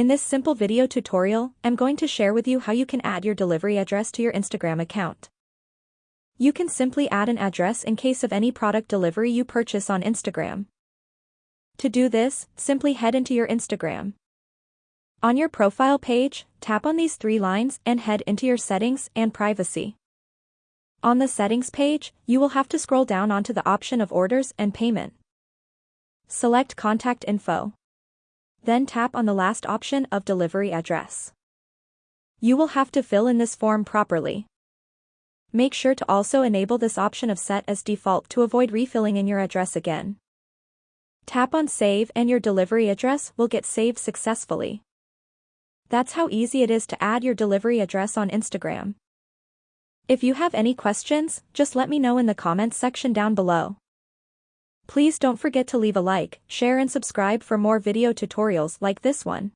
In this simple video tutorial, I'm going to share with you how you can add your delivery address to your Instagram account. You can simply add an address in case of any product delivery you purchase on Instagram. To do this, simply head into your Instagram. On your profile page, tap on these three lines and head into your settings and privacy. On the settings page, you will have to scroll down onto the option of orders and payment. Select contact info. Then tap on the last option of delivery address. You will have to fill in this form properly. Make sure to also enable this option of set as default to avoid refilling in your address again. Tap on save and your delivery address will get saved successfully. That's how easy it is to add your delivery address on Instagram. If you have any questions, just let me know in the comments section down below. Please don't forget to leave a like, share and subscribe for more video tutorials like this one.